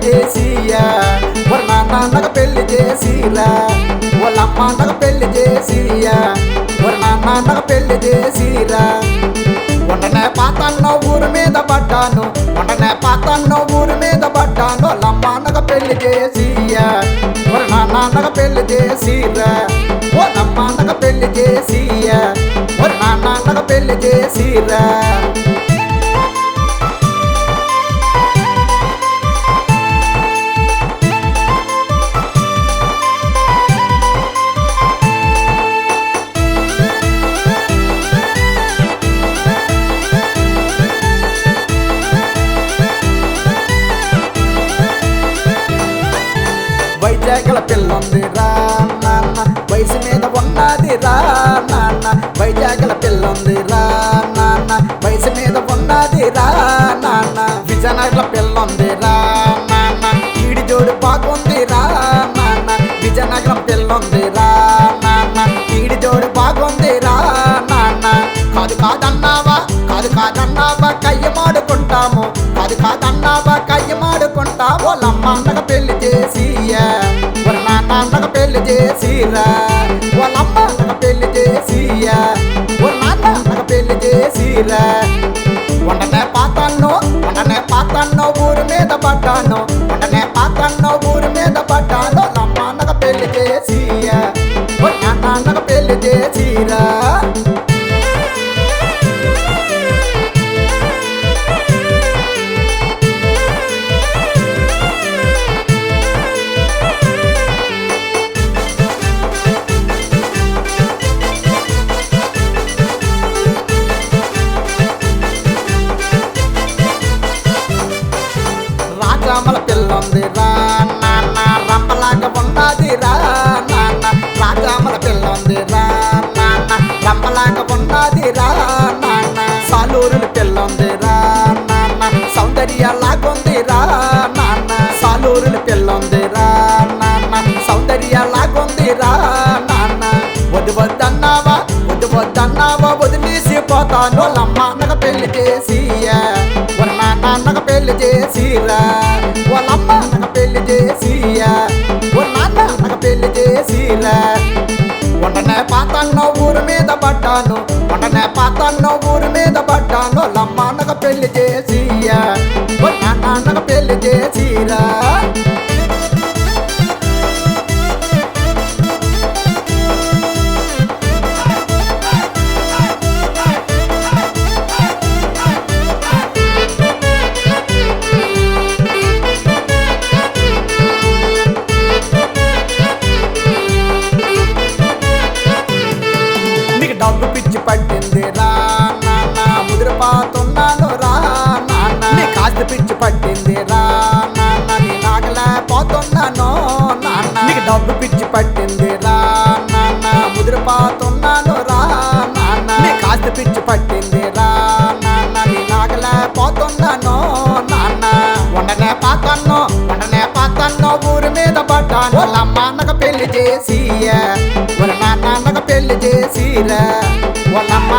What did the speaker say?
చేసియా మరి నాన్నకు పెళ్లి చేసిరా వాళ్ళమ్మ నాకు పెళ్లి చేసియా మరి నాన్నకు పెళ్లి చేసిరా వంటనే పాతన్నో ఊరి మీద పడ్డాను వంటనే పాతన్నో ఊరి మీద పడ్డాను వాళ్ళమ్మ నాకు పెళ్లి చేసియా మరి నాన్నకు పెళ్లి చేసిరా వాళ్ళమ్మ నాకు పెళ్లి చేసియా మరి నాన్నకు పెళ్లి చేసిరా వైజాగ్ల పిల్లుంది రా నాన్న వయసు మీద ఉన్నది రా నాన్న వైజాగ్ల పిల్లుంది రా నాన్న వయసు మీద ఉన్నది రా నాన్న విజయనగర పిల్లుంది రా నాన్న ఈడి జోడు బాగుంది రా నాన్న విజయనగరం పిల్లుంది రా నాన్న ఈడి జోడు బాగుంది రా నాన్న కాదు కాదన్నావా కయ్యమాడుకుంటాము కాదన్నావా కయ్యమాడుకుంటాము వాళ్ళమ్మ అన్నకు పెళ్లి చేసియా వాళ్ళ నాన్నకు పెళ్లి చేసిరా వాళ్ళమ్మ అన్నకు పెళ్లి చేసియా వాళ్ళ నాన్నకు పెళ్లి చేసిరా వంటనే పాతన్నో ఊరి మీద పడ్డాను వంటనే పాతన్నో ఊరి మీద పడ్డాను వాళ్ళమ్మ అన్నకు పెళ్లి చేసియా వాళ్ళ నాన్నకు పెళ్లి చేసిరా రాజామల పిల్లుంది రా నాన్న రంపలాగా ఉన్నది రా నాన్న రాజామల పిల్లుంది రా నాన్న రంపలాగా ఉన్నది రా నాన్న సాలూరుల పిల్లుంది రా నాన్న సౌందర్యలాగుంది రా నాన్న సాలూరుల పిల్లుంది రా నాన్న సౌందర్యలాగుంది రా నాన్న వద్దన్నావా వదిలేసిపోతాను వాళ్ళమ్మ నాకు పెళ్లి చేసియా వాళ్ళ నాన్నకు పెళ్లి చేసిరా వాళ్ళమ్మ నాకు పెళ్లి చేసియా వాళ్ళ నాన్నకు పెళ్లి చేసిరా వంటనే పాతన్నో ఊరి మీద పడ్డాను వంటనే పాతన్నో ఊరి మీద పడ్డాను వాళ్ళమ్మ నాకు పెళ్లి చేసియా వాళ్ళ నాన్నకు పెళ్లి చేసిరా డబ్బు పిచ్చి పట్టింది రా నాన్న ముదిరిపోతున్నాను రా నాన్న నీ కాస్త పిచ్చి పట్టింది రా నాన్న నీ నాగలేకపోతున్నాను నాన్న నీకు డబ్బు పిచ్చి పట్టింది రా నాన్న ముదిరిపోతున్నాను రా నాన్న నీ కాస్త పిచ్చి పట్టింది రా నాన్న నీ నాగలేకపోతున్నాను నాన్న వండనే పాతన్నో ఊరి మీద పడ్డాను వాళ్ళమ్మ అన్నకు పెళ్లి చేసియా వాళ్ళ నాన్నకు పెళ్లి చేసిరా వాళ్ళమ్మ